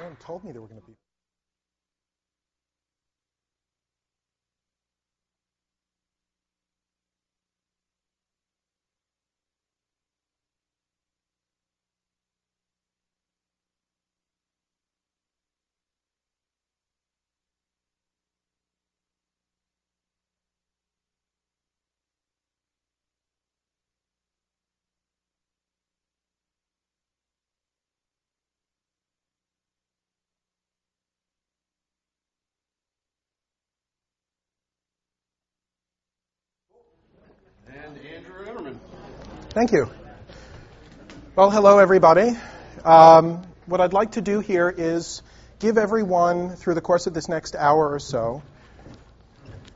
Someone told me there were going to be. And Andrew Immerman. Thank you. Well, hello, everybody. What I'd like to do here is give everyone, through the course of this next hour or so.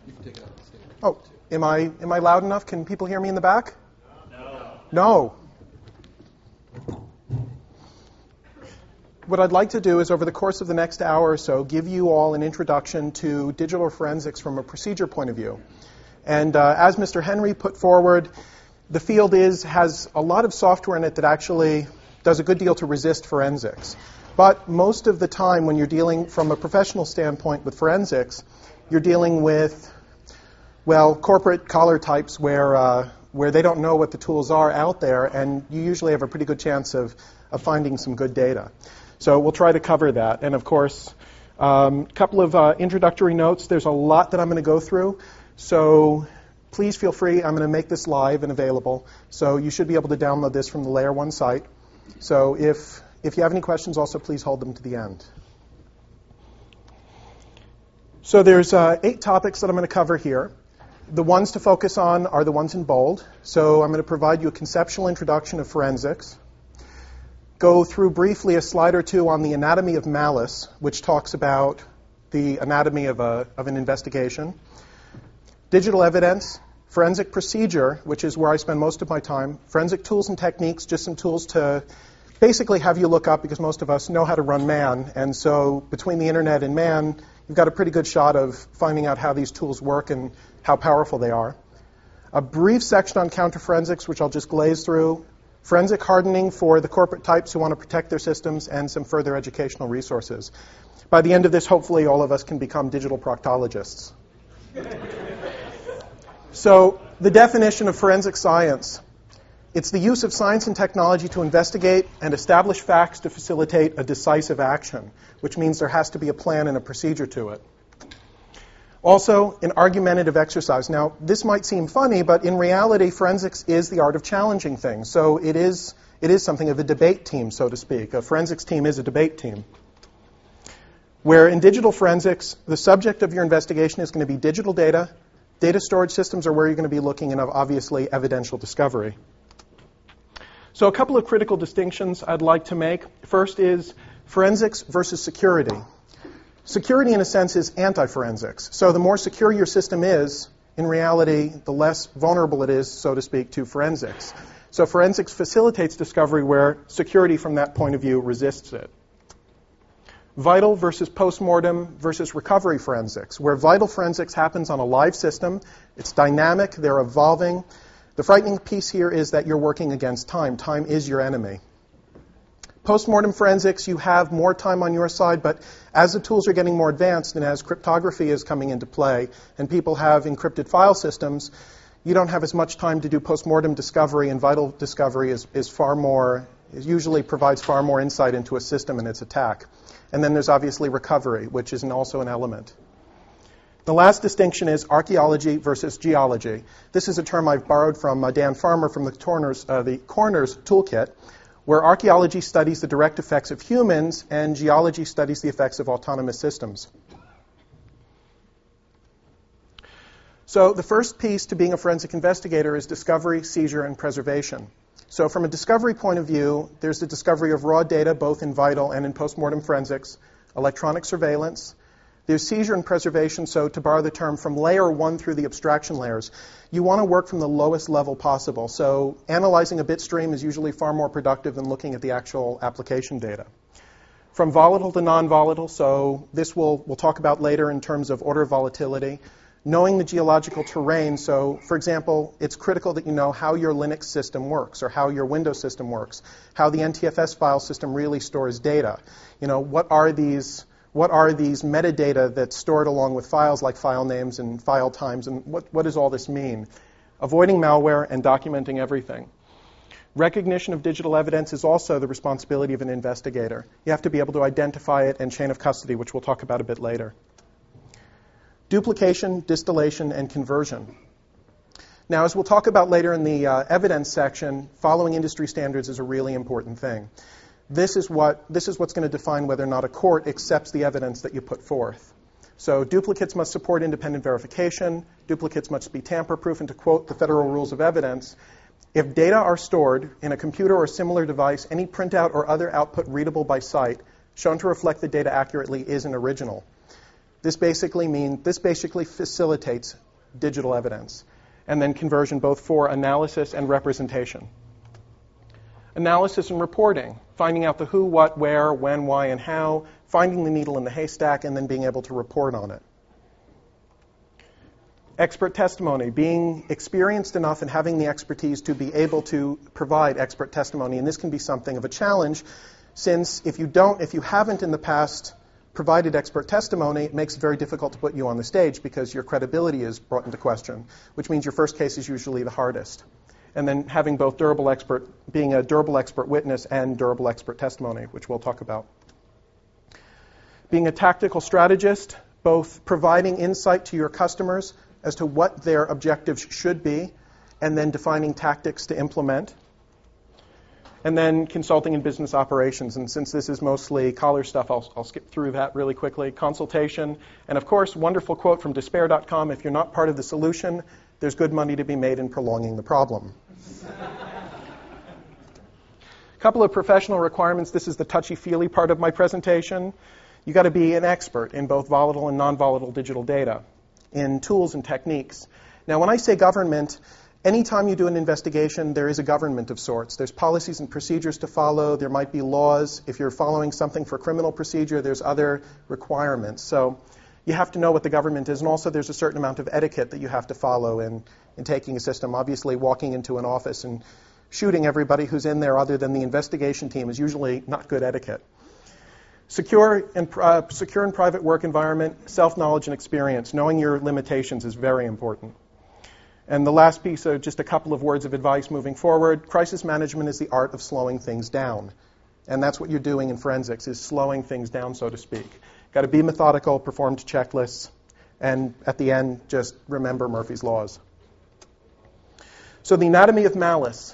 You can take it out of the stage. Oh, am I loud enough? Can people hear me in the back? No. No. What I'd like to do is, over the course of the next hour or so, give you all an introduction to digital forensics from a procedure point of view. And as Mr. Henry put forward, the field has a lot of software in it that actually does a good deal to resist forensics. But most of the time when you're dealing from a professional standpoint with forensics, you're dealing with, well, corporate collar types where they don't know what the tools are out there, and you usually have a pretty good chance of finding some good data. So we'll try to cover that. And of course, a couple of introductory notes. There's a lot that I'm going to go through. So please feel free. I'm going to make this live and available. So you should be able to download this from the LayerOne site. So if you have any questions, also please hold them to the end. So there's 8 topics that I'm going to cover here. The ones to focus on are the ones in bold. So I'm going to provide you a conceptual introduction of forensics. Go through briefly a slide or two on the anatomy of malice, which talks about the anatomy of an investigation. Digital evidence, forensic procedure, which is where I spend most of my time, forensic tools and techniques, just some tools to basically have you look up, because most of us know how to run man. And so between the internet and man, you've got a pretty good shot of finding out how these tools work and how powerful they are. A brief section on counterforensics, which I'll just glaze through. Forensic hardening for the corporate types who want to protect their systems, and some further educational resources. By the end of this, hopefully all of us can become digital proctologists. So the definition of forensic science. It's the use of science and technology to investigate and establish facts to facilitate a decisive action, which means there has to be a plan and a procedure to it. Also, an argumentative exercise. Now, this might seem funny, but in reality, forensics is the art of challenging things. So it is something of a debate team, so to speak. A forensics team is a debate team. Where in digital forensics, the subject of your investigation is going to be digital data. Data storage systems are where you're going to be looking, and obviously evidential discovery. So a couple of critical distinctions I'd like to make. First is forensics versus security. Security, in a sense, is anti-forensics. So the more secure your system is, in reality, the less vulnerable it is, so to speak, to forensics. So forensics facilitates discovery where security, from that point of view, resists it. Vital versus postmortem versus recovery forensics, where vital forensics happens on a live system. It's dynamic. They're evolving. The frightening piece here is that you're working against time. Time is your enemy. Postmortem forensics, you have more time on your side, but as the tools are getting more advanced and as cryptography is coming into play and people have encrypted file systems, you don't have as much time to do postmortem discovery, and vital discovery usually provides far more insight into a system and its attack. And then there's obviously recovery, which is also an element. The last distinction is archaeology versus geology. This is a term I've borrowed from Dan Farmer from the Coroner's Toolkit, where archaeology studies the direct effects of humans and geology studies the effects of autonomous systems. So the first piece to being a forensic investigator is discovery, seizure, and preservation. So from a discovery point of view, there's the discovery of raw data, both in vital and in postmortem forensics, electronic surveillance. There's seizure and preservation, so to borrow the term from layer 1 through the abstraction layers, you want to work from the lowest level possible. So analyzing a bit stream is usually far more productive than looking at the actual application data. From volatile to non-volatile, so this we'll talk about later in terms of order of volatility. knowing the geological terrain. So, for example, it's critical that you know how your Linux system works or how your Windows system works, how the NTFS file system really stores data. You know, what are these metadata that's stored along with files like file names and file times, and what does all this mean? Avoiding malware and documenting everything. Recognition of digital evidence is also the responsibility of an investigator. You have to be able to identify it and chain of custody, which we'll talk about a bit later. Duplication, distillation, and conversion. Now, as we'll talk about later in the evidence section, following industry standards is a really important thing. This is what's going to define whether or not a court accepts the evidence that you put forth. So duplicates must support independent verification. Duplicates must be tamper-proof, and to quote the Federal Rules of Evidence, if data are stored in a computer or similar device, any printout or other output readable by sight shown to reflect the data accurately is an original. This basically facilitates digital evidence. And then conversion both for analysis and representation. Analysis and reporting, finding out the who, what, where, when, why, and how, finding the needle in the haystack, and then being able to report on it. Expert testimony, being experienced enough and having the expertise to be able to provide expert testimony. And this can be something of a challenge, since if you haven't in the past provided expert testimony, it makes it very difficult to put you on the stage because your credibility is brought into question, which means your first case is usually the hardest. And then having both being a durable expert witness and durable expert testimony, which we'll talk about. Being a tactical strategist, both providing insight to your customers as to what their objectives should be, and then defining tactics to implement. And then consulting in business operations. And since this is mostly collar stuff, I'll skip through that really quickly. Consultation. And of course, wonderful quote from despair.com, if you're not part of the solution, there's good money to be made in prolonging the problem. A couple of professional requirements. This is the touchy-feely part of my presentation. You've got to be an expert in both volatile and non-volatile digital data, in tools and techniques. Now, when I say government, anytime you do an investigation, there is a government of sorts. There's policies and procedures to follow. There might be laws. If you're following something for criminal procedure, there's other requirements. So you have to know what the government is, and also there's a certain amount of etiquette that you have to follow in taking a system. Obviously, walking into an office and shooting everybody who's in there other than the investigation team is usually not good etiquette. Secure and private work environment, self-knowledge and experience. Knowing your limitations is very important. And the last piece, just a couple of words of advice moving forward. Crisis management is the art of slowing things down. And that's what you're doing in forensics, is slowing things down, so to speak. Got to be methodical, perform checklists, and at the end, just remember Murphy's laws. So the anatomy of malice.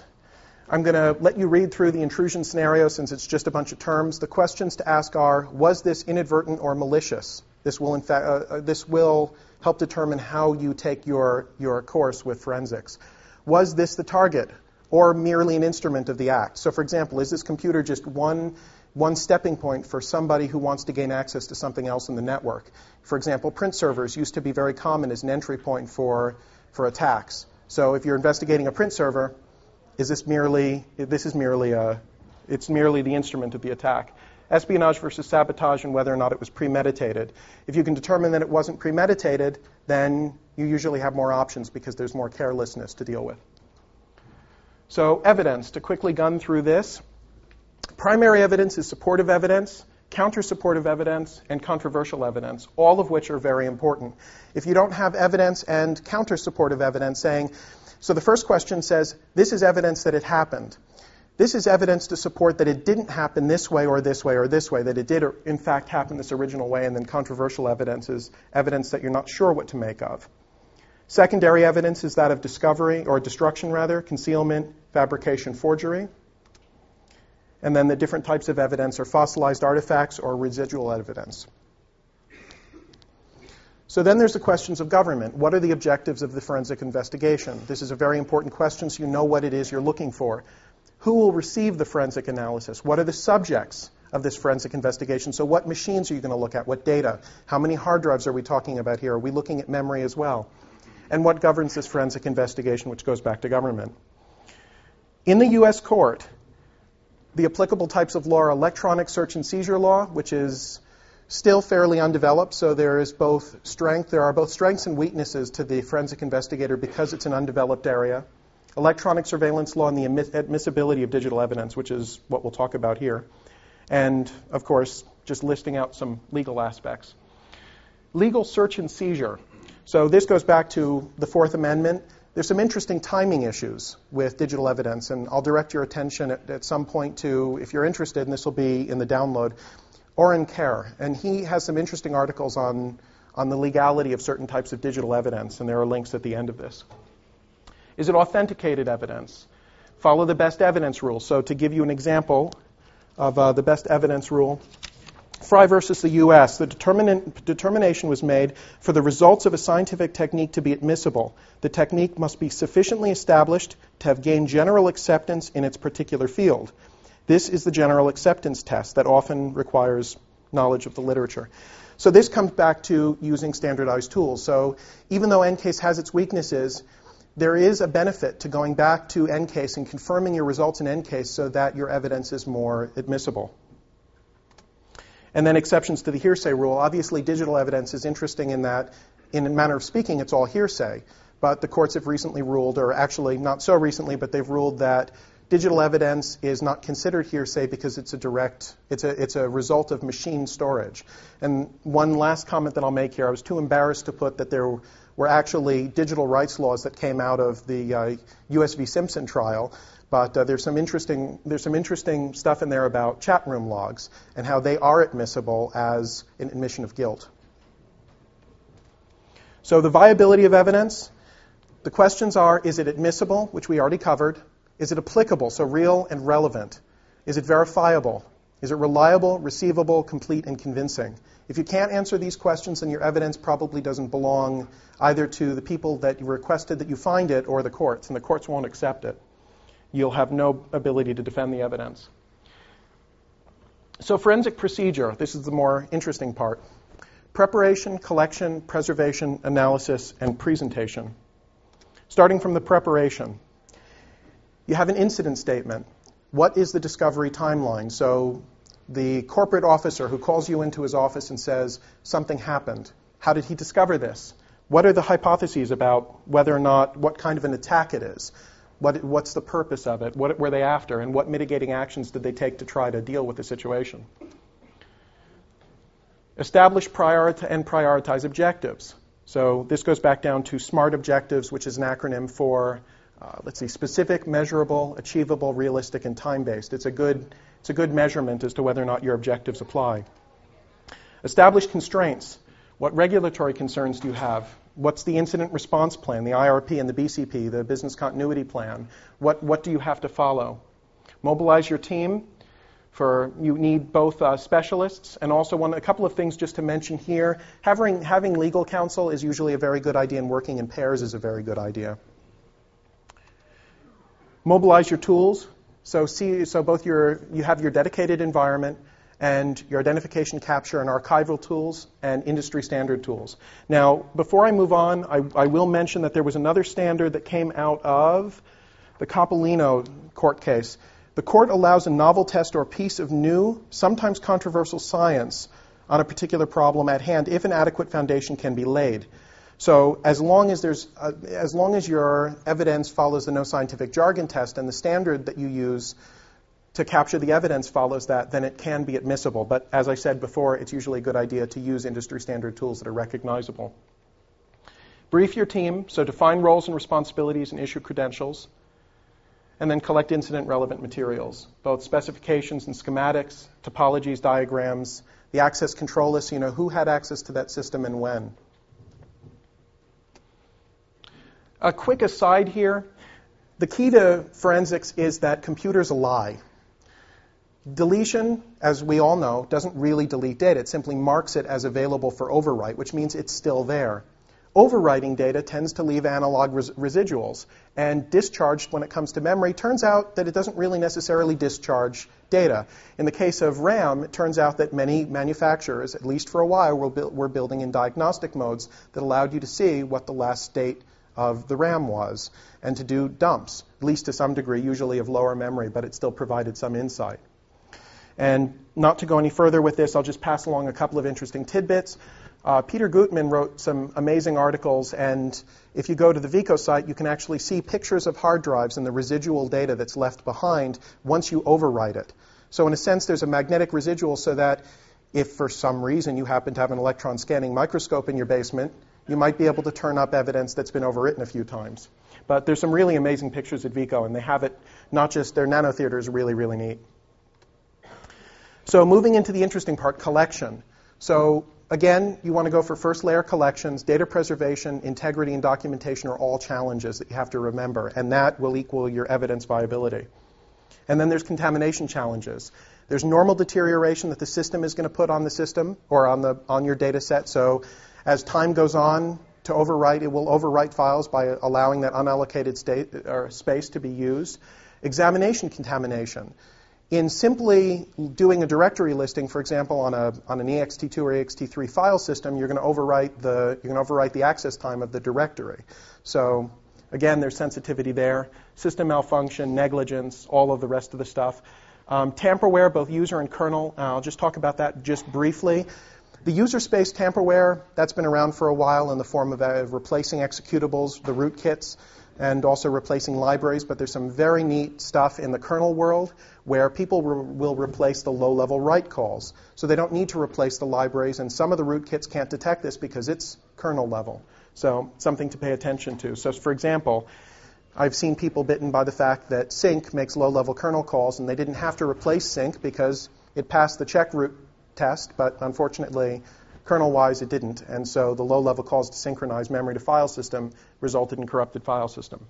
I'm going to let you read through the intrusion scenario since it's just a bunch of terms. The questions to ask are, was this inadvertent or malicious? This will help determine how you take your course with forensics. Was this the target or merely an instrument of the act? So, for example, is this computer just one stepping point for somebody who wants to gain access to something else in the network? For example, print servers used to be very common as an entry point for attacks. So if you're investigating a print server, it's merely the instrument of the attack. Espionage versus sabotage and whether or not it was premeditated. If you can determine that it wasn't premeditated, then you usually have more options because there's more carelessness to deal with. So evidence, to quickly gun through this. Primary evidence is supportive evidence, counter-supportive evidence, and controversial evidence, all of which are very important. If you don't have evidence and counter-supportive evidence saying, so the first question says, this is evidence that it happened. This is evidence to support that it didn't happen this way or this way or this way, that it did in fact happen this original way, and then controversial evidence is evidence that you're not sure what to make of. Secondary evidence is that of discovery, or destruction rather, concealment, fabrication, forgery. And then the different types of evidence are fossilized artifacts or residual evidence. So then there's the questions of government. What are the objectives of the forensic investigation? This is a very important question so you know what it is you're looking for. Who will receive the forensic analysis? What are the subjects of this forensic investigation? So what machines are you going to look at? What data? How many hard drives are we talking about here? Are we looking at memory as well? And what governs this forensic investigation, which goes back to government? In the U.S. court, the applicable types of law are electronic search and seizure law, which is still fairly undeveloped, so there are both strengths and weaknesses to the forensic investigator because it's an undeveloped area. Electronic surveillance law and the admissibility of digital evidence, which is what we'll talk about here. And, of course, just listing out some legal aspects. Legal search and seizure. So this goes back to the Fourth Amendment. There's some interesting timing issues with digital evidence, and I'll direct your attention at some point to, if you're interested, and this will be in the download, Oren Kerr. And he has some interesting articles on the legality of certain types of digital evidence, and there are links at the end of this. Is it authenticated evidence? Follow the best evidence rule. So to give you an example of the best evidence rule, Fry versus the U.S., the determination was made for the results of a scientific technique to be admissible. The technique must be sufficiently established to have gained general acceptance in its particular field. This is the general acceptance test that often requires knowledge of the literature. So this comes back to using standardized tools. So even though EnCase has its weaknesses, there is a benefit to going back to EnCase and confirming your results in EnCase so that your evidence is more admissible. And then exceptions to the hearsay rule. Obviously, digital evidence is interesting in that, in a manner of speaking, it's all hearsay. But the courts have recently ruled, or actually not so recently, but they've ruled that digital evidence is not considered hearsay because it's a result of machine storage. And one last comment that I'll make here, I was too embarrassed to put that there were actually digital rights laws that came out of the U.S. v. Simpson trial. But there's some interesting stuff in there about chat room logs and how they are admissible as an admission of guilt. So the viability of evidence, the questions are, is it admissible, which we already covered? Is it applicable, so real and relevant? Is it verifiable? Is it reliable, receivable, complete, and convincing? If you can't answer these questions, then your evidence probably doesn't belong either to the people that you requested that you find it or the courts, and the courts won't accept it. You'll have no ability to defend the evidence. So forensic procedure, this is the more interesting part. Preparation, collection, preservation, analysis, and presentation. Starting from the preparation, you have an incident statement. What is the discovery timeline? So the corporate officer who calls you into his office and says, something happened. How did he discover this? What are the hypotheses about whether or not, what kind of an attack it is? What's the purpose of it? What were they after? And what mitigating actions did they take to try to deal with the situation? Establish and prioritize objectives. So this goes back down to SMART objectives, which is an acronym for, specific, measurable, achievable, realistic, and time-based. It's a good measurement as to whether or not your objectives apply. Establish constraints. What regulatory concerns do you have? What's the incident response plan, the IRP and the BCP, the business continuity plan? What do you have to follow? Mobilize your team. You need both specialists and also a couple of things just to mention here. Having legal counsel is usually a very good idea, and working in pairs is a very good idea. Mobilize your tools. So you have your dedicated environment and your identification, capture, and archival tools, and industry standard tools. Now, before I move on, I will mention that there was another standard that came out of the Coppolino court case. The court allows a novel test or piece of new, sometimes controversial science on a particular problem at hand if an adequate foundation can be laid. So as long as your evidence follows the no scientific jargon test and the standard that you use to capture the evidence follows that, then it can be admissible. But as I said before, it's usually a good idea to use industry standard tools that are recognizable. Brief your team, so define roles and responsibilities and issue credentials. And then collect incident relevant materials, both specifications and schematics, topologies, diagrams, the access control list, who had access to that system and when. A quick aside here, the key to forensics is that computers lie. Deletion, as we all know, doesn't really delete data. It simply marks it as available for overwrite, which means it's still there. Overwriting data tends to leave analog residuals, and discharged when it comes to memory turns out that it doesn't really necessarily discharge data. In the case of RAM, it turns out that many manufacturers, at least for a while, were building in diagnostic modes that allowed you to see what the last state of the RAM was, and to do dumps, at least to some degree, usually of lower memory, but it still provided some insight. And not to go any further with this, I'll just pass along a couple of interesting tidbits. Peter Gutmann wrote some amazing articles, and if you go to the Vico site, you can actually see pictures of hard drives and the residual data that's left behind once you overwrite it. So in a sense, there's a magnetic residual so that if for some reason you happen to have an electron scanning microscope in your basement, you might be able to turn up evidence that's been overwritten a few times. But there's some really amazing pictures at Vico, and they have it, not just their nanotheater is really, really neat. So moving into the interesting part, collection. So again, you want to go for first layer collections. Data preservation, integrity, and documentation are all challenges that you have to remember, and that will equal your evidence viability. And then there's contamination challenges. There's normal deterioration that the system is going to put on the system or on your data set. So as time goes on to overwrite, it will overwrite files by allowing that unallocated space to be used. Examination contamination. In simply doing a directory listing, for example, on an ext2 or ext3 file system, you're going to overwrite the access time of the directory. So again, there's sensitivity there. System malfunction, negligence, all of the rest of the stuff. Tamperware, both user and kernel. I'll just talk about that just briefly. The user space tamperware, that's been around for a while in the form of replacing executables, the rootkits, and also replacing libraries, but there's some very neat stuff in the kernel world where people will replace the low-level write calls. So they don't need to replace the libraries, and some of the rootkits can't detect this because it's kernel level. So something to pay attention to. So for example, I've seen people bitten by the fact that sync makes low-level kernel calls, and they didn't have to replace sync because it passed the check root test, but unfortunately, kernel-wise, it didn't. And so the low-level calls to synchronize memory to file system resulted in corrupted file system.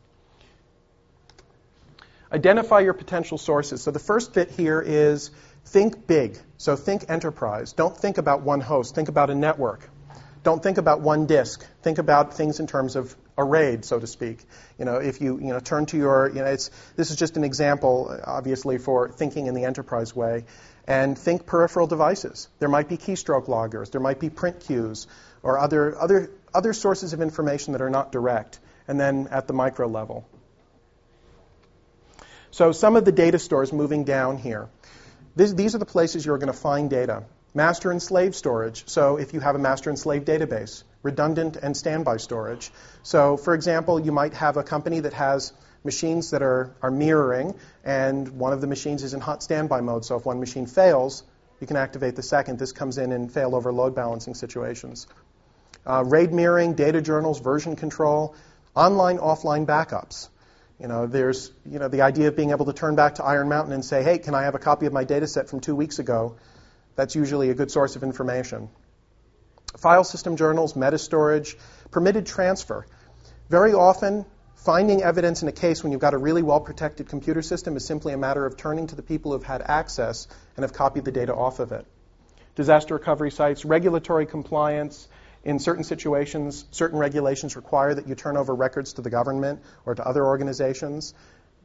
Identify your potential sources. So the first bit here is think big. So think enterprise. Don't think about one host. Think about a network. Don't think about one disk. Think about things in terms of a RAID, so to speak. If you turn to your, this is just an example, obviously, for thinking in the enterprise way. And think peripheral devices. There might be keystroke loggers. There might be print queues or other sources of information that are not direct. And then at the micro level. So some of the data stores moving down here. These are the places you're going to find data. Master and slave storage. So if you have a master and slave database. Redundant and standby storage. So for example, you might have a company that has machines that are mirroring, and one of the machines is in hot standby mode. So if one machine fails, you can activate the second. This comes in failover load balancing situations. RAID mirroring, data journals, version control, online, offline backups. There's the idea of being able to turn back to Iron Mountain and say, hey, can I have a copy of my data set from 2 weeks ago? That's usually a good source of information. File system journals, meta storage, permitted transfer. Very often, finding evidence in a case when you've got a really well-protected computer system is simply a matter of turning to the people who've had access and have copied the data off of it. Disaster recovery sites, regulatory compliance. In certain situations, certain regulations require that you turn over records to the government or to other organizations.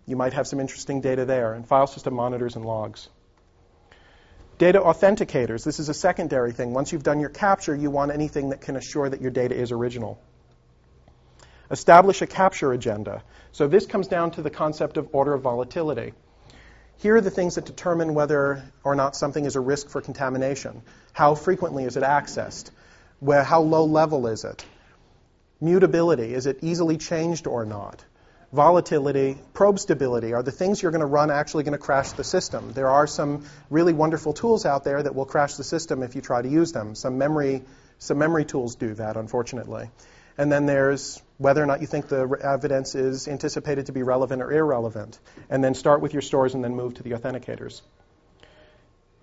You might have some interesting data there. And file system monitors and logs. Data authenticators. This is a secondary thing. Once you've done your capture, you want anything that can assure that your data is original. Establish a capture agenda. So this comes down to the concept of order of volatility. Here are the things that determine whether or not something is a risk for contamination. How frequently is it accessed? How low level is it? Mutability. Is it easily changed or not? Volatility, probe stability. Are the things you're going to run actually going to crash the system? There are some really wonderful tools out there that will crash the system if you try to use them. Some memory tools do that, unfortunately. And then there's whether or not you think the evidence is anticipated to be relevant or irrelevant. And then start with your stores and then move to the authenticators.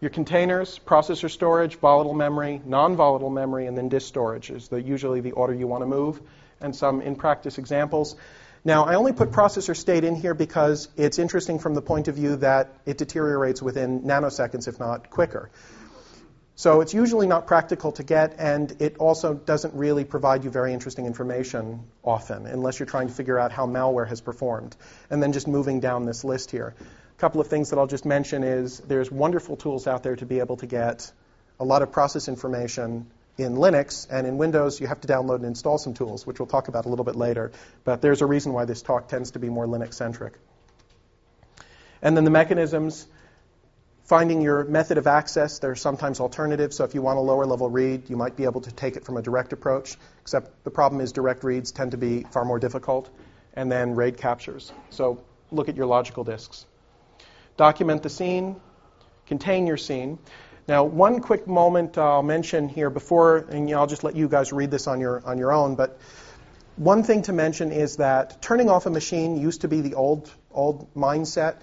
Your containers, processor storage, volatile memory, non-volatile memory, and then disk storage is usually the order you want to move. And some in-practice examples. Now, I only put processor state in here because it's interesting from the point of view that it deteriorates within nanoseconds, if not quicker. So it's usually not practical to get, and it also doesn't really provide you very interesting information often, unless you're trying to figure out how malware has performed. And then just moving down this list here. A couple of things that I'll just mention is there's wonderful tools out there to be able to get a lot of process information in Linux, and in Windows you have to download and install some tools, which we'll talk about a little bit later. But there's a reason why this talk tends to be more Linux-centric. And then the mechanisms. Finding your method of access, there are sometimes alternatives. So if you want a lower level read, you might be able to take it from a direct approach, except the problem is direct reads tend to be far more difficult. And then RAID captures. So look at your logical disks. Document the scene, contain your scene. Now, one quick moment I'll mention here before, and I'll just let you guys read this on your own, but one thing to mention is that turning off a machine used to be the old mindset.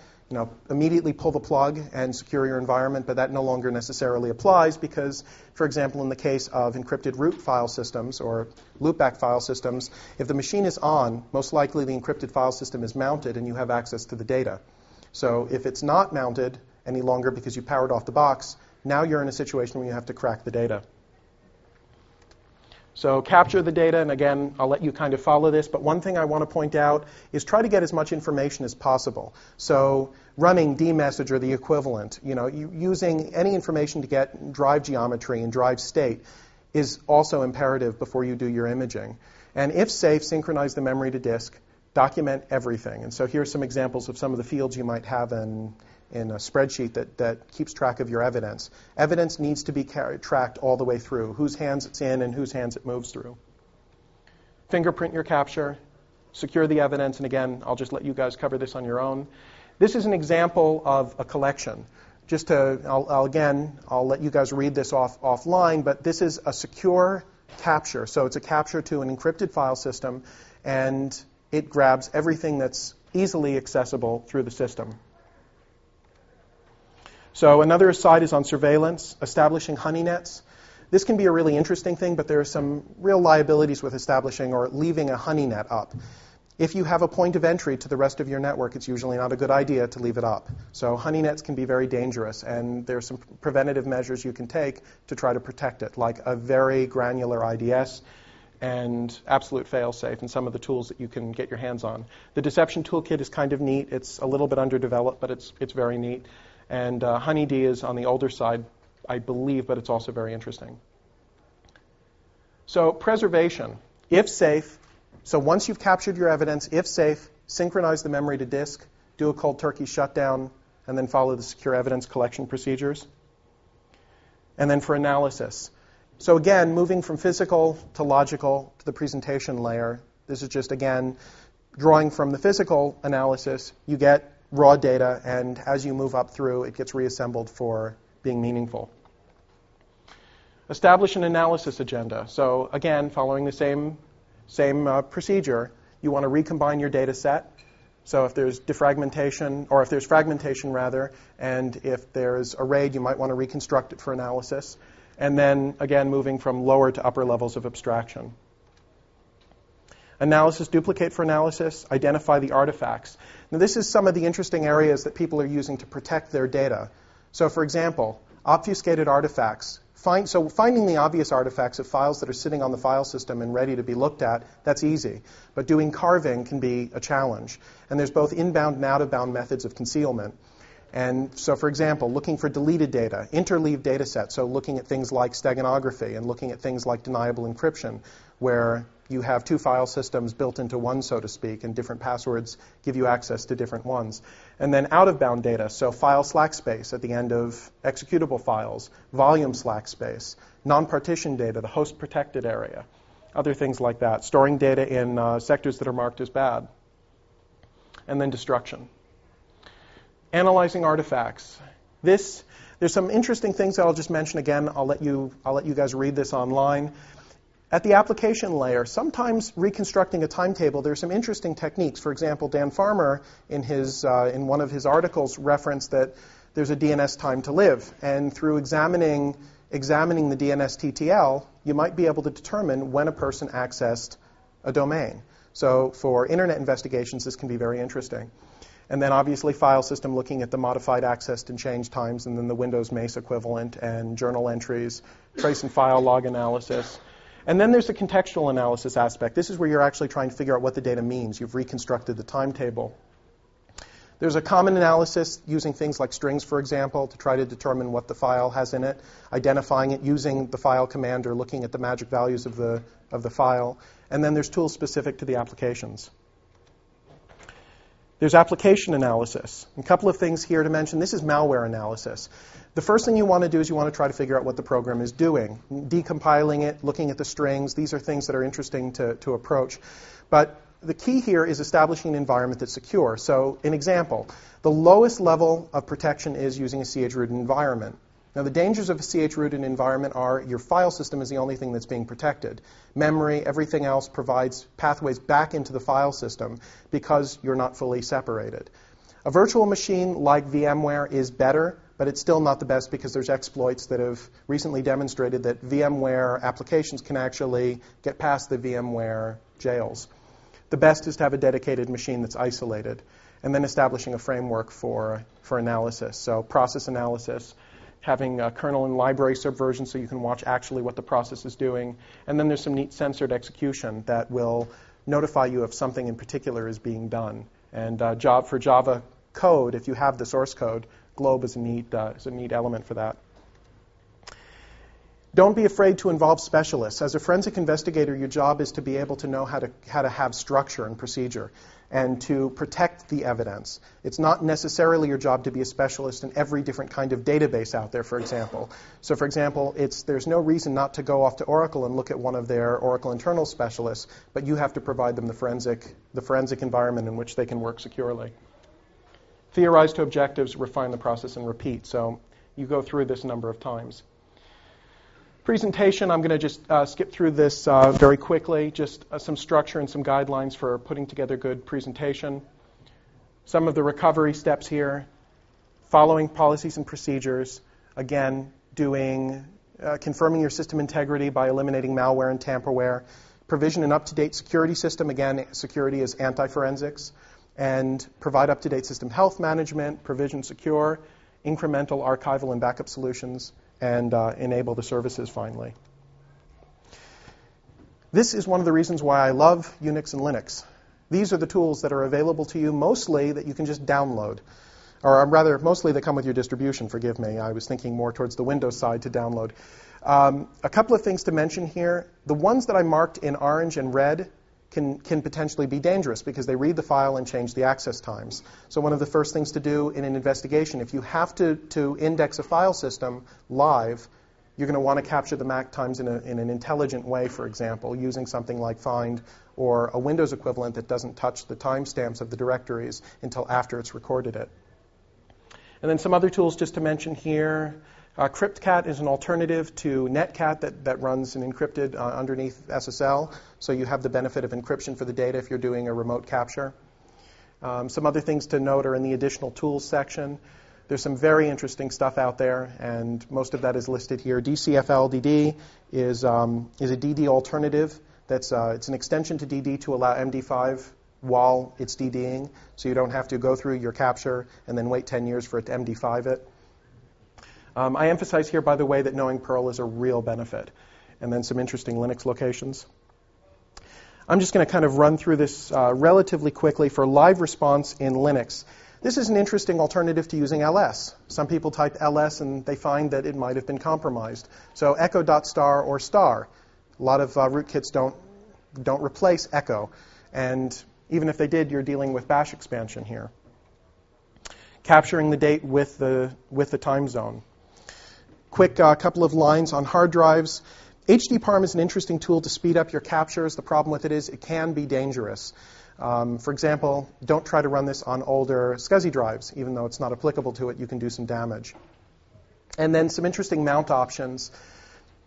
Immediately pull the plug and secure your environment, but that no longer necessarily applies because, for example, in the case of encrypted root file systems or loopback file systems, if the machine is on, most likely the encrypted file system is mounted and you have access to the data. So if it's not mounted any longer because you powered off the box, now you're in a situation where you have to crack the data. So capture the data, and again, I'll let you kind of follow this, but one thing I want to point out is try to get as much information as possible. So running dmessage or the equivalent, using any information to get drive geometry and drive state is also imperative before you do your imaging. And if safe, synchronize the memory to disk, document everything. And so here's some examples of some of the fields you might have in a spreadsheet that keeps track of your evidence. Evidence needs to be tracked all the way through, whose hands it's in and whose hands it moves through. Fingerprint your capture, secure the evidence, and again, I'll just let you guys cover this on your own. This is an example of a collection. I'll let you guys read this offline, but this is a secure capture. So it's a capture to an encrypted file system, and it grabs everything that's easily accessible through the system. So another aside is on surveillance, establishing honey nets. This can be a really interesting thing, but there are some real liabilities with establishing or leaving a honey net up. If you have a point of entry to the rest of your network, it's usually not a good idea to leave it up. So honey nets can be very dangerous, and there are some preventative measures you can take to try to protect it, like a very granular IDS and absolute fail-safe and some of the tools that you can get your hands on. The deception toolkit is kind of neat. It's a little bit underdeveloped, but it's very neat. And HoneyD is on the older side, I believe, but it's also very interesting. So preservation, if safe. So once you've captured your evidence, if safe, synchronize the memory to disk, do a cold turkey shutdown, and then follow the secure evidence collection procedures. And then for analysis. So again, moving from physical to logical to the presentation layer, this is just, again, drawing from the physical analysis, you get raw data, and as you move up through, it gets reassembled for being meaningful. Establish an analysis agenda. So again, following the same procedure, you want to recombine your data set. So if there's defragmentation, or if there's fragmentation rather, and if there's a RAID, you might want to reconstruct it for analysis. And then, again, moving from lower to upper levels of abstraction. Analysis, duplicate for analysis, identify the artifacts. Now, this is some of the interesting areas that people are using to protect their data. So, for example, obfuscated artifacts. Finding the obvious artifacts of files that are sitting on the file system and ready to be looked at, that's easy. But doing carving can be a challenge. And there's both inbound and out-of-bound methods of concealment. And so, for example, looking for deleted data, interleaved data sets, so looking at things like steganography and looking at things like deniable encryption, where you have two file systems built into one, so to speak, and different passwords give you access to different ones. And then out-of-bound data, so file slack space at the end of executable files, volume slack space, non-partition data, the host protected area, other things like that, storing data in sectors that are marked as bad. And then destruction. Analyzing artifacts. There's some interesting things that I'll just mention again. I'll let you guys read this online. At the application layer, sometimes reconstructing a timetable, there's some interesting techniques. For example, Dan Farmer, in one of his articles, referenced that there's a DNS time to live. And through examining the DNS TTL, you might be able to determine when a person accessed a domain. So for internet investigations, this can be very interesting. And then obviously file system looking at the modified accessed and change times, and then the Windows MACE equivalent and journal entries, trace and file log analysis. And then there's the contextual analysis aspect. This is where you're actually trying to figure out what the data means. You've reconstructed the timetable. There's a common analysis using things like strings, for example, to try to determine what the file has in it, identifying it using the file command or looking at the magic values of the file. And then there's tools specific to the applications. There's application analysis. A couple of things here to mention. This is malware analysis. The first thing you want to do is you want to try to figure out what the program is doing. Decompiling it, looking at the strings, these are things that are interesting to approach. But the key here is establishing an environment that's secure. So, an example, the lowest level of protection is using a CH-rooted environment. Now, the dangers of a CH-rooted environment are your file system is the only thing that's being protected. Memory, everything else provides pathways back into the file system because you're not fully separated. A virtual machine like VMware is better, but it's still not the best because there's exploits that have recently demonstrated that VMware applications can actually get past the VMware jails. The best is to have a dedicated machine that's isolated, and then establishing a framework for analysis. So process analysis, having a kernel and library subversion so you can watch actually what the process is doing. And then there's some neat censored execution that will notify you if something in particular is being done. And for Java code, if you have the source code, Globe is a neat element for that. Don't be afraid to involve specialists. As a forensic investigator, your job is to be able to know how to have structure and procedure and to protect the evidence. It's not necessarily your job to be a specialist in every different kind of database out there, for example. So, for example, there's no reason not to go off to Oracle and look at one of their Oracle internal specialists, but you have to provide them the forensic environment in which they can work securely. Theorize to objectives, refine the process, and repeat. So you go through this a number of times. Presentation, I'm going to just skip through this very quickly, just some structure and some guidelines for putting together good presentation. Some of the recovery steps here, following policies and procedures, again, confirming your system integrity by eliminating malware and tamperware, provision an up-to-date security system, again, security is anti-forensics, and provide up-to-date system health management, provision secure, incremental archival and backup solutions, and enable the services finally. This is one of the reasons why I love Unix and Linux. These are the tools that are available to you mostly that you can just download. Or rather, mostly they come with your distribution, forgive me. I was thinking more towards the Windows side to download. A couple of things to mention here. The ones that I marked in orange and red can potentially be dangerous because they read the file and change the access times. So one of the first things to do in an investigation, if you have to index a file system live, you're going to want to capture the MAC times in an intelligent way, for example, using something like find or a Windows equivalent that doesn't touch the timestamps of the directories until after it's recorded it. And then some other tools just to mention here. CryptCat is an alternative to Netcat that runs an encrypted underneath SSL, so you have the benefit of encryption for the data if you're doing a remote capture. Some other things to note are in the additional tools section. There's some very interesting stuff out there, and most of that is listed here. DCFL-DD is a DD alternative. It's an extension to DD to allow MD5 while it's DDing, so you don't have to go through your capture and then wait 10 years for it to MD5 it. I emphasize here, by the way, that knowing Perl is a real benefit. And then some interesting Linux locations. I'm just going to kind of run through this relatively quickly for live response in Linux. This is an interesting alternative to using ls. Some people type ls and they find that it might have been compromised. So echo.star or star. A lot of rootkits don't replace echo. And even if they did, you're dealing with bash expansion here. Capturing the date with the time zone. Quick couple of lines on hard drives. HDParm is an interesting tool to speed up your captures. The problem with it is it can be dangerous. For example, don't try to run this on older SCSI drives. Even though it's not applicable to it, you can do some damage. And then some interesting mount options.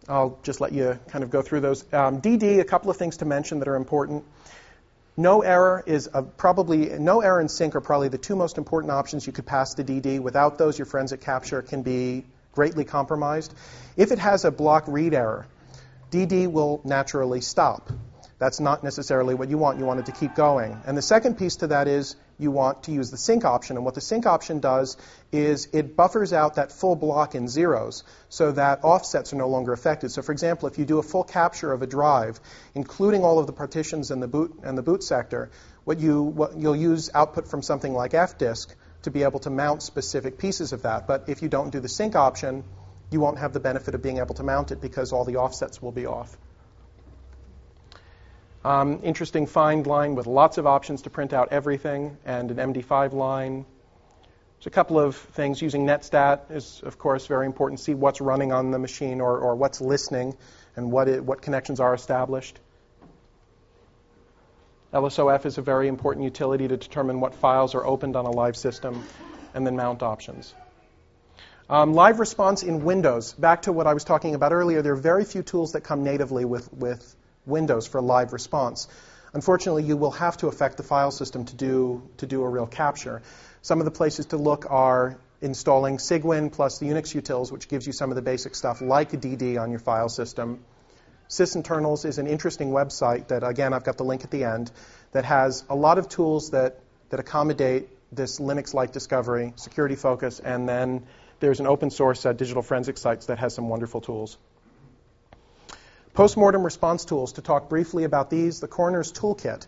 I'll just let you kind of go through those. DD, a couple of things to mention that are important. No error and sync are probably the two most important options you could pass to DD. Without those, your forensic capture can be greatly compromised. If it has a block read error, DD will naturally stop. That's not necessarily what you want. You want it to keep going. And the second piece to that is you want to use the sync option. And what the sync option does is it buffers out that full block in zeros so that offsets are no longer affected. So for example, if you do a full capture of a drive, including all of the partitions and the boot sector, you'll use output from something like fdisk to be able to mount specific pieces of that. But if you don't do the sync option, you won't have the benefit of being able to mount it because all the offsets will be off. Interesting find line with lots of options to print out everything, and an MD5 line. There's a couple of things. Using netstat is, of course, very important. See what's running on the machine or what's listening and what connections are established. LSOF is a very important utility to determine what files are opened on a live system, and then mount options. Live response in Windows. Back to what I was talking about earlier, there are very few tools that come natively with Windows for live response. Unfortunately, you will have to affect the file system to do a real capture. Some of the places to look are installing Cygwin plus the Unix utils, which gives you some of the basic stuff like DD on your file system. Sysinternals is an interesting website that, again, I've got the link at the end, that has a lot of tools that accommodate this Linux-like discovery, security focus, and then there's an open source digital forensic sites that has some wonderful tools. Postmortem response tools. To talk briefly about these, the Coroner's Toolkit.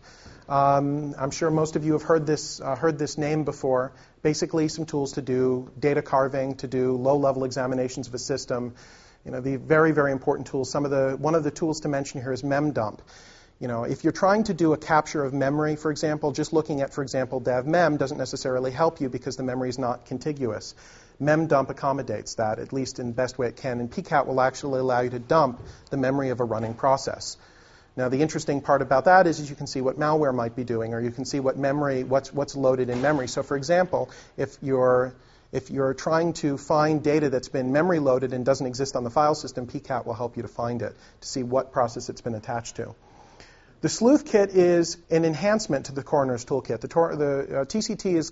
I'm sure most of you have heard this name before. Basically, some tools to do data carving, to do low-level examinations of a system. The very, very important tools. One of the tools to mention here is memdump. If you're trying to do a capture of memory, for example, just looking at, for example, dev-mem doesn't necessarily help you because the memory is not contiguous. Memdump accommodates that, at least in the best way it can, and PCAT will actually allow you to dump the memory of a running process. Now, the interesting part about that is you can see what malware might be doing, or you can see what's loaded in memory. So, for example, if you're trying to find data that's been memory loaded and doesn't exist on the file system, PCAT will help you to find it, to see what process it's been attached to. The Sleuth Kit is an enhancement to the Coroner's Toolkit. The TCT is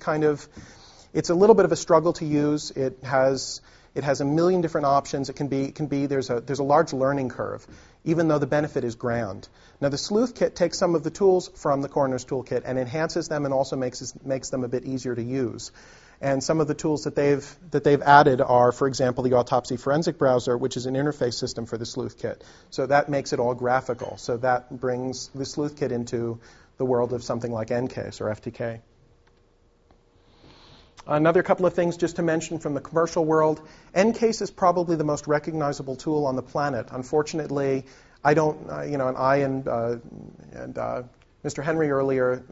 it's a little bit of a struggle to use. It has a million different options. There's a large learning curve, even though the benefit is grand. Now, the Sleuth Kit takes some of the tools from the Coroner's Toolkit and enhances them and also makes them a bit easier to use. And some of the tools that they've added are, for example, the Autopsy Forensic Browser, which is an interface system for the Sleuth Kit. So that makes it all graphical. So that brings the Sleuth Kit into the world of something like NCase or FTK. Another couple of things just to mention from the commercial world. NCase is probably the most recognizable tool on the planet. Unfortunately, and Mr. Henry earlier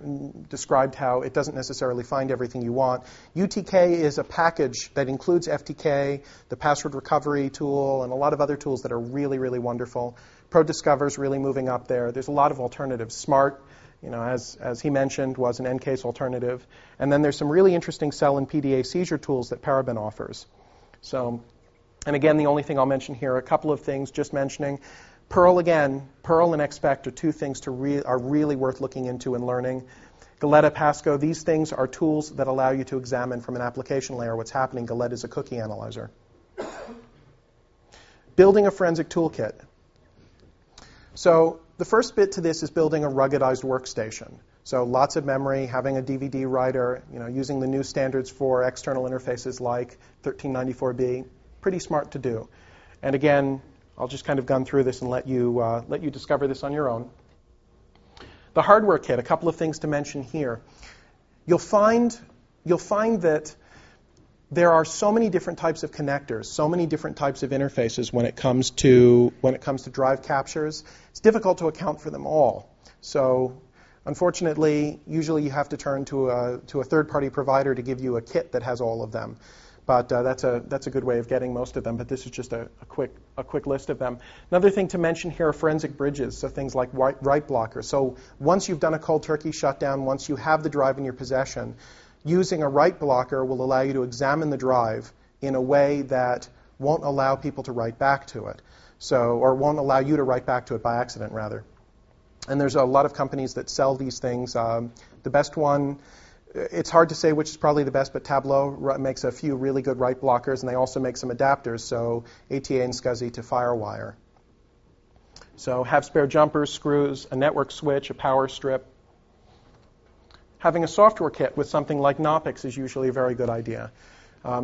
described how it doesn't necessarily find everything you want. UTK is a package that includes FTK, the password recovery tool, and a lot of other tools that are really, really wonderful. ProDiscover is really moving up there. There's a lot of alternatives. Smart, as he mentioned, was an NCase alternative. And then there's some really interesting cell and PDA seizure tools that Paraben offers. And again, the only thing I'll mention here, a couple of things just mentioning. Perl and Expect are two things are really worth looking into and learning. Galetta, Pasco, these things are tools that allow you to examine from an application layer what's happening. Galetta is a cookie analyzer. Building a forensic toolkit. So the first bit to this is building a ruggedized workstation. So lots of memory, having a DVD writer, using the new standards for external interfaces like 1394B. Pretty smart to do. And again, I'll just kind of gun through this and let you discover this on your own. The hardware kit, a couple of things to mention here. You'll find that there are so many different types of connectors, so many different types of interfaces when it comes to drive captures. It's difficult to account for them all. So unfortunately, usually you have to turn to a third-party provider to give you a kit that has all of them. But that's a good way of getting most of them. But this is just a quick list of them. Another thing to mention here are forensic bridges, so things like write blockers. So once you've done a cold turkey shutdown, once you have the drive in your possession, using a write blocker will allow you to examine the drive in a way that won't allow people to write back to it. Or won't allow you to write back to it by accident, rather. And there's a lot of companies that sell these things. The best one, it's hard to say which is probably the best, but Tableau makes a few really good write blockers, and they also make some adapters, so ATA and SCSI to FireWire. So have spare jumpers, screws, a network switch, a power strip. Having a software kit with something like Knoppix is usually a very good idea.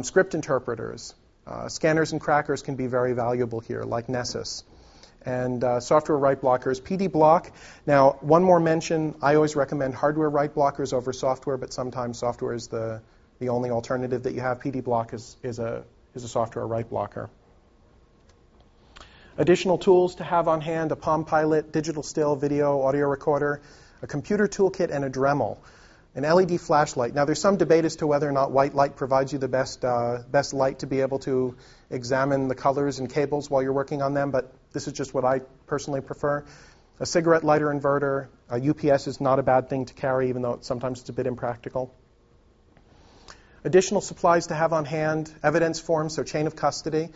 Script interpreters, scanners and crackers can be very valuable here, like Nessus. And software write blockers, PD Block. Now, one more mention, I always recommend hardware write blockers over software, but sometimes software is the only alternative that you have. PD Block is a software write blocker. Additional tools to have on hand: a Palm Pilot, digital still, video, audio recorder, a computer toolkit, and a Dremel. An LED flashlight. Now, there's some debate as to whether or not white light provides you the best light to be able to examine the colors and cables while you're working on them, but this is just what I personally prefer. A cigarette lighter inverter. A UPS is not a bad thing to carry, even though sometimes it's a bit impractical. Additional supplies to have on hand: evidence forms, so chain of custody.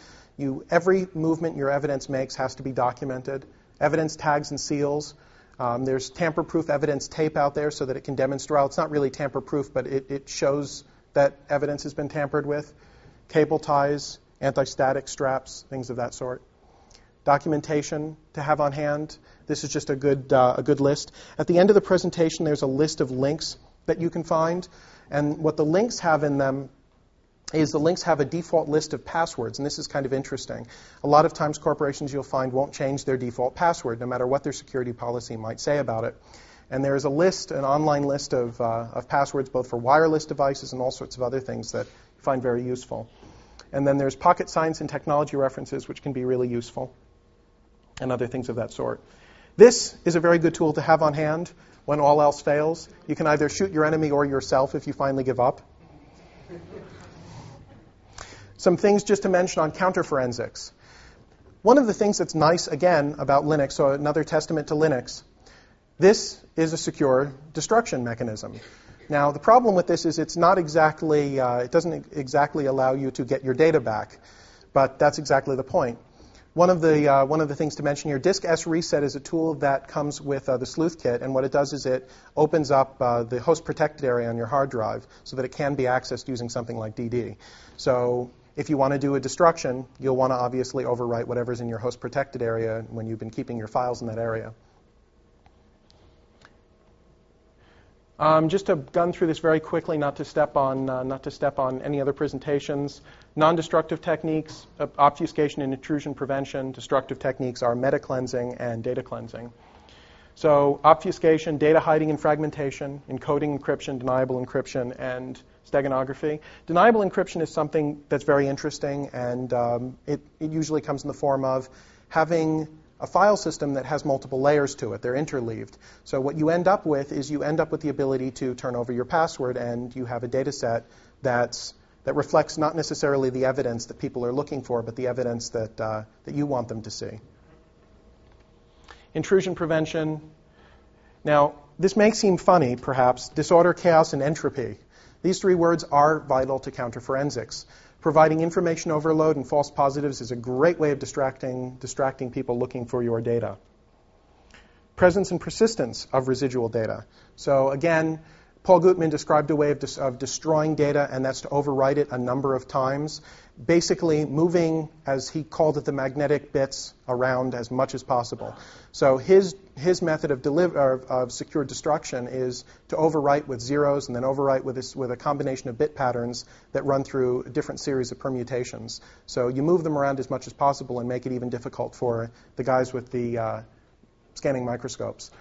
Every movement your evidence makes has to be documented. Evidence tags and seals. There's tamper-proof evidence tape out there so that it can demonstrate. Well, it's not really tamper-proof, but it shows that evidence has been tampered with. Cable ties, anti-static straps, things of that sort. Documentation to have on hand. This is just a good list. At the end of the presentation, there's a list of links that you can find. And what the links have in them is the links have a default list of passwords, and this is kind of interesting. A lot of times corporations, you'll find, won't change their default password, no matter what their security policy might say about it. And there's a list, an online list of passwords, both for wireless devices and all sorts of other things that you find very useful. And then there's pocket science and technology references, which can be really useful, and other things of that sort. This is a very good tool to have on hand when all else fails. You can either shoot your enemy or yourself if you finally give up. Some things just to mention on counterforensics. One of the things that's nice, again, about Linux, so another testament to Linux, this is a secure destruction mechanism. Now, the problem with this is it's not exactly, it doesn't exactly allow you to get your data back, but that's exactly the point. One of the things to mention here, Disk S Reset is a tool that comes with the sleuth kit, and what it does is it opens up the host protected area on your hard drive so that it can be accessed using something like DD. So if you want to do a destruction, you'll want to obviously overwrite whatever's in your host protected area when you've been keeping your files in that area. Just to gun through this very quickly, not to step on any other presentations. Non-destructive techniques, obfuscation and intrusion prevention. Destructive techniques are meta cleansing and data cleansing. So obfuscation, data hiding and fragmentation, encoding encryption, deniable encryption, and steganography. Deniable encryption is something that's very interesting, and it usually comes in the form of having a file system that has multiple layers to it. They're interleaved. So what you end up with is you end up with the ability to turn over your password, and you have a data set that reflects not necessarily the evidence that people are looking for, but the evidence that you want them to see. Intrusion prevention. Now, this may seem funny, perhaps. Disorder, chaos, and entropy. These three words are vital to counterforensics. Providing information overload and false positives is a great way of distracting people looking for your data. Presence and persistence of residual data. So again, Paul Gutman described a way of destroying data, and that's to overwrite it a number of times, basically moving, as he called it, the magnetic bits around as much as possible. So his method of secure destruction is to overwrite with zeros and then overwrite with a combination of bit patterns that run through a different series of permutations. So you move them around as much as possible and make it even difficult for the guys with the scanning microscopes.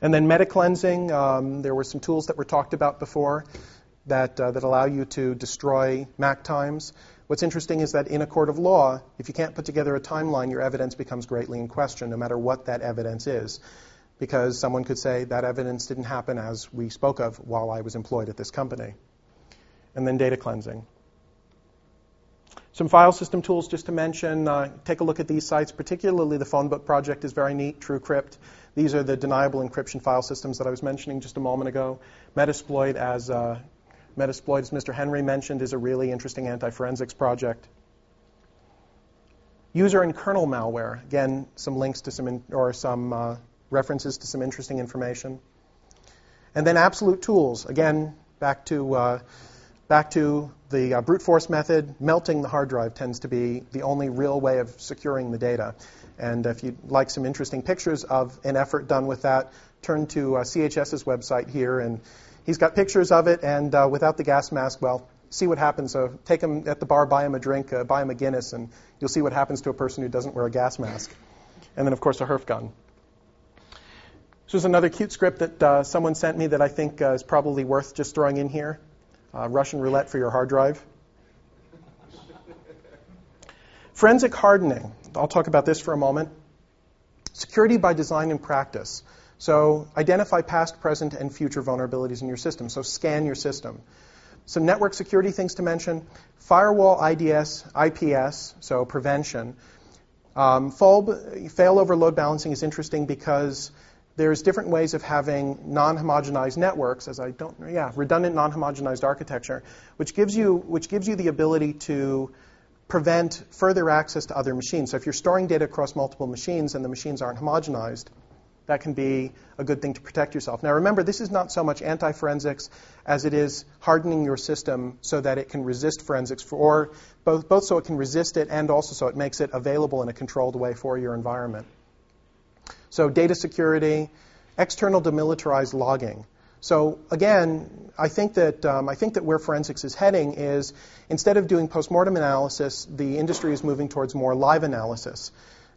And then meta-cleansing, there were some tools that were talked about before that allow you to destroy MAC times. What's interesting is that in a court of law, if you can't put together a timeline, your evidence becomes greatly in question, no matter what that evidence is. Because someone could say, that evidence didn't happen as we spoke of while I was employed at this company. And then data cleansing. Some file system tools just to mention. Take a look at these sites. Particularly the phonebook project is very neat, TrueCrypt. These are the deniable encryption file systems that I was mentioning just a moment ago. Metasploit, as Mr. Henry mentioned, is a really interesting anti-forensics project. User and kernel malware. Again, some links to some references to some interesting information. And then absolute tools. Again, back to the brute force method. Melting the hard drive tends to be the only real way of securing the data. And if you'd like some interesting pictures of an effort done with that, turn to CHS's website here, and he's got pictures of it, and without the gas mask, well, see what happens. So take him at the bar, buy him a drink, buy him a Guinness, and you'll see what happens to a person who doesn't wear a gas mask. And then, of course, a Herf gun. This was another cute script that someone sent me that I think is probably worth just throwing in here. Russian roulette for your hard drive. Forensic hardening. I'll talk about this for a moment. Security by design and practice. So identify past, present, and future vulnerabilities in your system. So scan your system. Some network security things to mention. Firewall, IDS, IPS, so prevention. Failover load balancing is interesting because there's different ways of having non-homogenized networks, redundant non-homogenized architecture, which gives you the ability to prevent further access to other machines. So if you're storing data across multiple machines and the machines aren't homogenized, that can be a good thing to protect yourself. Now remember, this is not so much anti-forensics as it is hardening your system so that it can resist forensics, both so it can resist it and also so it makes it available in a controlled way for your environment. So data security, external demilitarized logging. So again, I think that where forensics is heading is, instead of doing postmortem analysis, the industry is moving towards more live analysis.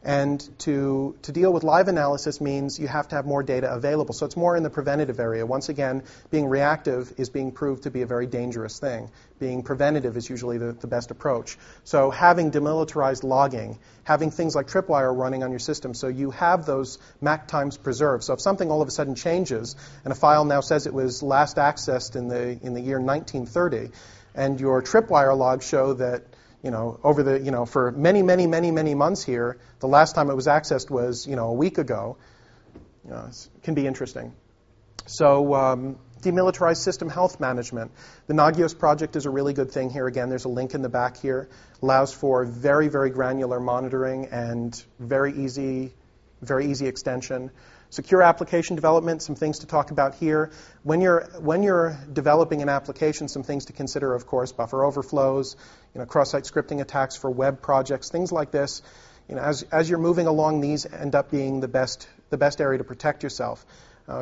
And to deal with live analysis means you have to have more data available. So it's more in the preventative area. Once again, being reactive is being proved to be a very dangerous thing. Being preventative is usually the best approach. So having demilitarized logging, having things like tripwire running on your system, so you have those MAC times preserved. So if something all of a sudden changes and a file now says it was last accessed in the year 1930, and your tripwire logs show that for many months here, the last time it was accessed was, a week ago. It can be interesting. So demilitarized system health management. The Nagios project is a really good thing here. Again, there's a link in the back here. Allows for very, very granular monitoring and very easy extension. Secure application development, some things to talk about here. When you're developing an application, some things to consider, of course, buffer overflows, cross-site scripting attacks for web projects, things like this. As you're moving along, these end up being the best area to protect yourself.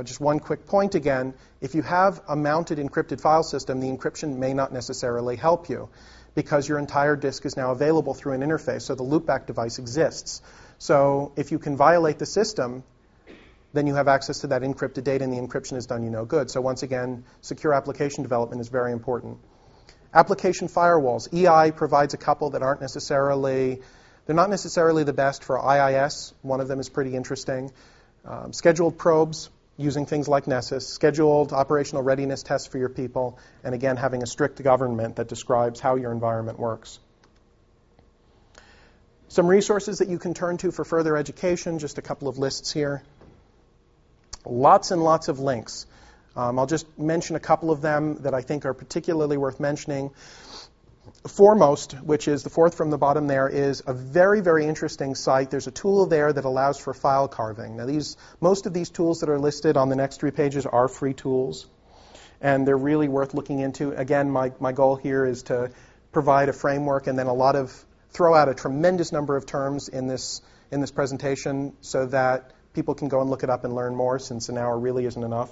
Just one quick point again, if you have a mounted encrypted file system, the encryption may not necessarily help you because your entire disk is now available through an interface, so the loopback device exists. So if you can violate the system, then you have access to that encrypted data and the encryption is done you no good. So once again, secure application development is very important. Application firewalls. EI provides a couple that aren't necessarily the best for IIS. One of them is pretty interesting. Scheduled probes using things like Nessus, scheduled operational readiness tests for your people, and again, having a strict government that describes how your environment works. Some resources that you can turn to for further education, just a couple of lists here. Lots and lots of links. I'll just mention a couple of them that I think are particularly worth mentioning. Foremost, which is the fourth from the bottom there, is a very, very interesting site. There's a tool there that allows for file carving. Now, most of these tools that are listed on the next 3 pages are free tools, and they're really worth looking into. Again, my goal here is to provide a framework and then throw out a tremendous number of terms in this presentation so that people can go and look it up and learn more, since an hour really isn't enough.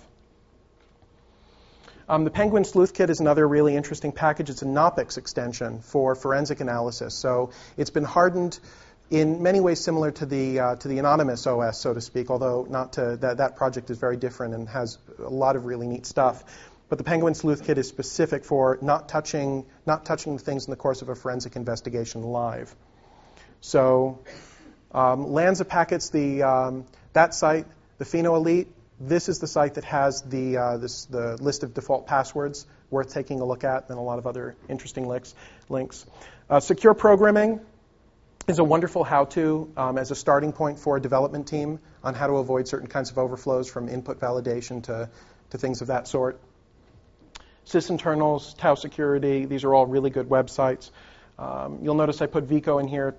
The Penguin Sleuth Kit is another really interesting package. It's a Knoppix extension for forensic analysis. So it's been hardened in many ways similar to the Anonymous OS, so to speak, although that project is very different and has a lot of really neat stuff. But the Penguin Sleuth Kit is specific for not touching things in the course of a forensic investigation live. So Lanza Packets, that site, the Pheno Elite, this is the site that has the list of default passwords worth taking a look at, and a lot of other interesting links. Secure programming is a wonderful how-to as a starting point for a development team on how to avoid certain kinds of overflows from input validation to things of that sort. Sysinternals, Tau Security, these are all really good websites. You'll notice I put Vico in here.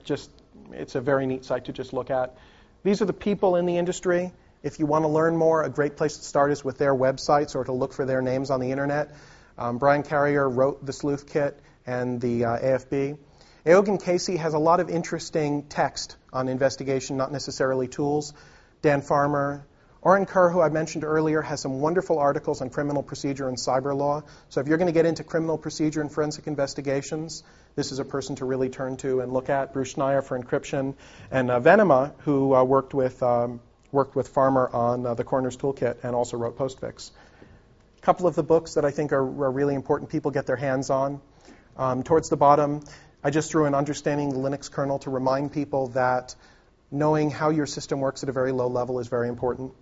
It's a very neat site to just look at. These are the people in the industry. If you want to learn more, a great place to start is with their websites or to look for their names on the internet. Brian Carrier wrote the Sleuth Kit and the AFB. Eogan Casey has a lot of interesting text on investigation, not necessarily tools. Dan Farmer. Oren Kerr, who I mentioned earlier, has some wonderful articles on criminal procedure and cyber law. So if you're going to get into criminal procedure and forensic investigations, this is a person to really turn to and look at. Bruce Schneier for encryption, and Venema, who worked with Farmer on the Coroner's Toolkit and also wrote Postfix. A couple of the books that I think are really important people get their hands on. Towards the bottom, I just threw in understanding the Linux kernel to remind people that knowing how your system works at a very low level is very important.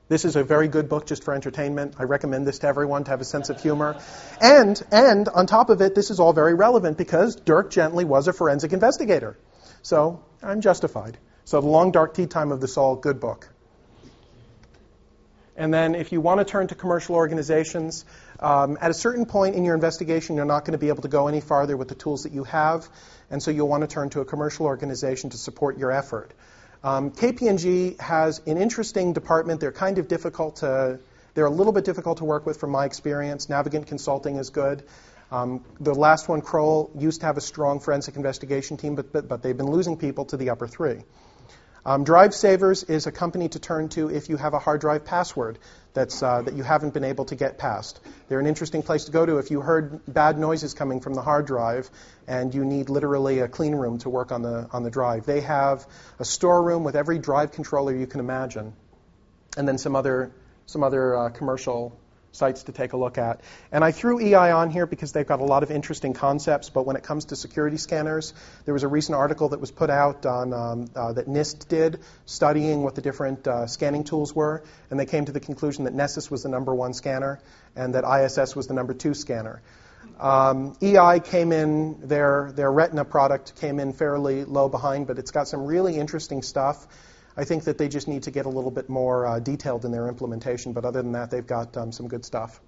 This is a very good book just for entertainment. I recommend this to everyone to have a sense of humor. And on top of it, this is all very relevant because Dirk Gently was a forensic investigator. So I'm justified. So The Long Dark Tea Time of the Soul, good book. And then if you want to turn to commercial organizations, at a certain point in your investigation, you're not going to be able to go any farther with the tools that you have. And so you'll want to turn to a commercial organization to support your effort. KPMG has an interesting department. They're kind of they're a little bit difficult to work with from my experience. Navigant Consulting is good. The last one, Kroll, used to have a strong forensic investigation team, but they've been losing people to the upper three. Drive Savers is a company to turn to if you have a hard drive password that you haven't been able to get past. They're an interesting place to go to if you heard bad noises coming from the hard drive and you need literally a clean room to work on the drive. They have a storeroom with every drive controller you can imagine, and then some other commercial sites to take a look at. And I threw EI on here because they've got a lot of interesting concepts, but when it comes to security scanners, there was a recent article that was put out on that NIST did, studying what the different scanning tools were, and they came to the conclusion that Nessus was the #1 scanner and that ISS was the #2 scanner. EI came in, their Retina product came in fairly low behind, but it's got some really interesting stuff. I think that they just need to get a little bit more detailed in their implementation, but other than that, they've got some good stuff.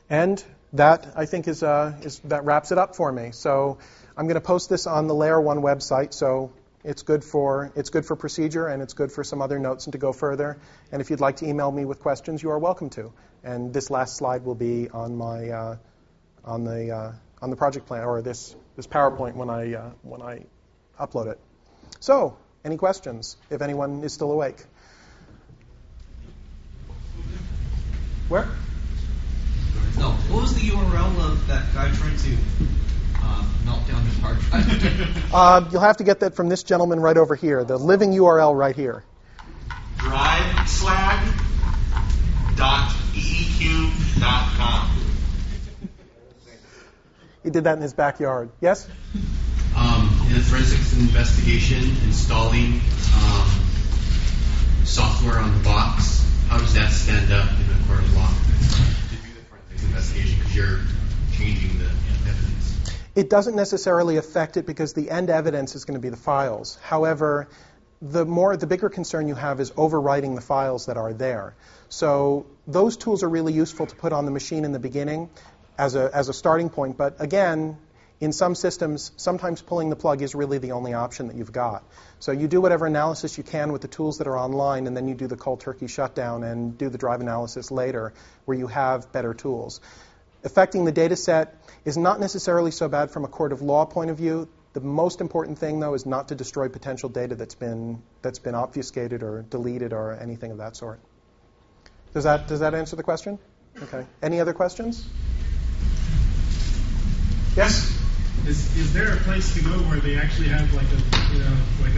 And that, I think, that wraps it up for me. So I'm going to post this on the LayerOne website, so it's good for procedure, and it's good for some other notes and to go further. And if you'd like to email me with questions, you are welcome to. And this last slide will be on my on the project plan, or this PowerPoint when I upload it. So, any questions, if anyone is still awake? Where? No. What was the URL of that guy trying to melt down his hard drive? You'll have to get that from this gentleman right over here, the living URL right here. driveslag.eeq.com. He did that in his backyard. Yes? In a forensics investigation, installing software on the box, how does that stand up in a court of law to do the forensics investigation because you're changing the evidence? It doesn't necessarily affect it because the end evidence is going to be the files. However, the bigger concern you have is overwriting the files that are there. So those tools are really useful to put on the machine in the beginning as a starting point. But again, in some systems, sometimes pulling the plug is really the only option that you've got. So you do whatever analysis you can with the tools that are online, and then you do the cold turkey shutdown and do the drive analysis later where you have better tools. Affecting the data set is not necessarily so bad from a court of law point of view. The most important thing, though, is not to destroy potential data that's been obfuscated or deleted or anything of that sort. Does that answer the question? Okay. Any other questions? Yes? Is there a place to go where they actually have like a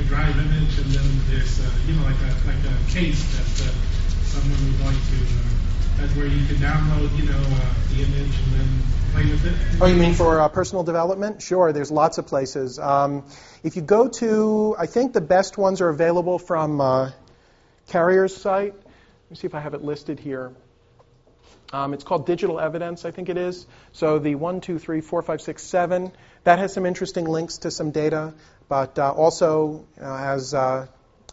drive image, and then there's like a case that someone would like to that's where you can download the image and then play with it? Oh, you mean for personal development? Sure, there's lots of places. If you go to, I think the best ones are available from Carrier's site. Let me see if I have it listed here. It's called Digital Evidence, I think it is. So the 1, 2, 3, 4, 5, 6, 7, that has some interesting links to some data. But also, as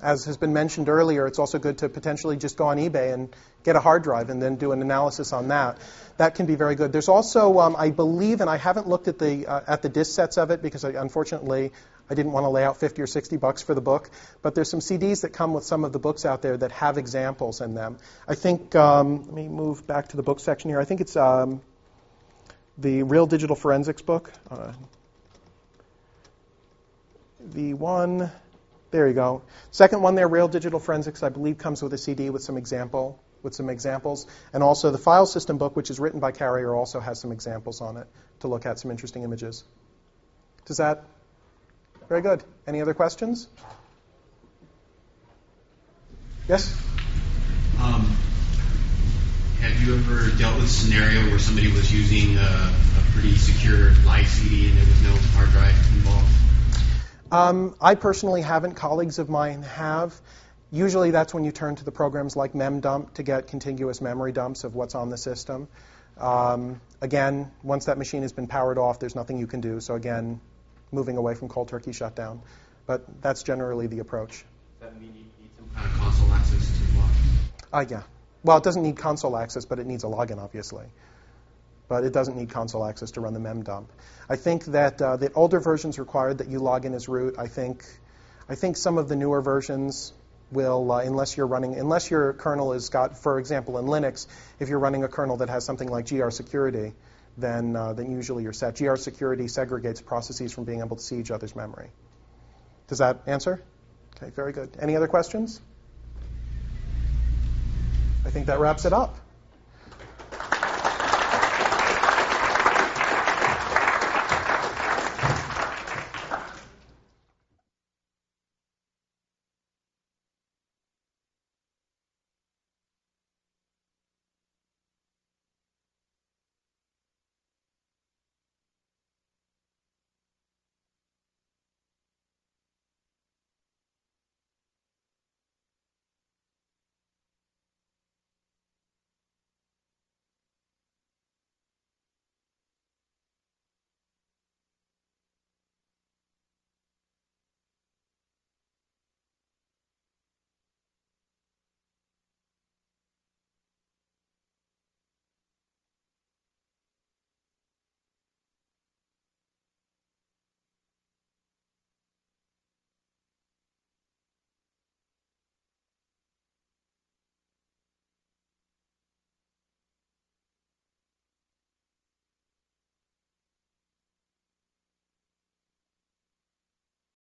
has been mentioned earlier, it's also good to potentially just go on eBay and get a hard drive and then do an analysis on that. That can be very good. There's also, I believe, and I haven't looked at the disk sets of it because unfortunately I didn't want to lay out $50 or $60 for the book, but there's some CDs that come with some of the books out there that have examples in them. I think, let me move back to the book section here. I think it's the Real Digital Forensics book. The one, there you go. Second one there, Real Digital Forensics, I believe comes with a CD with some examples. And also the File System book, which is written by Carrier, also has some examples on it to look at some interesting images. Does that? Very good. Any other questions? Yes? Have you ever dealt with a scenario where somebody was using a pretty secure live CD and there was no hard drive involved? I personally haven't. Colleagues of mine have. Usually that's when you turn to the programs like memdump to get contiguous memory dumps of what's on the system. Again, once that machine has been powered off, there's nothing you can do. So again, moving away from cold turkey shutdown. But that's generally the approach. Does that mean you need some kind of console access to log? Yeah. Well, it doesn't need console access, but it needs a login, obviously. But it doesn't need console access to run the memdump. I think that the older versions required that you log in as root. I think some of the newer versions will, unless your kernel has got, for example, in Linux, if you're running a kernel that has something like GR security, then usually you're set. GR security segregates processes from being able to see each other's memory. Does that answer? Okay, very good. Any other questions? I think that wraps it up.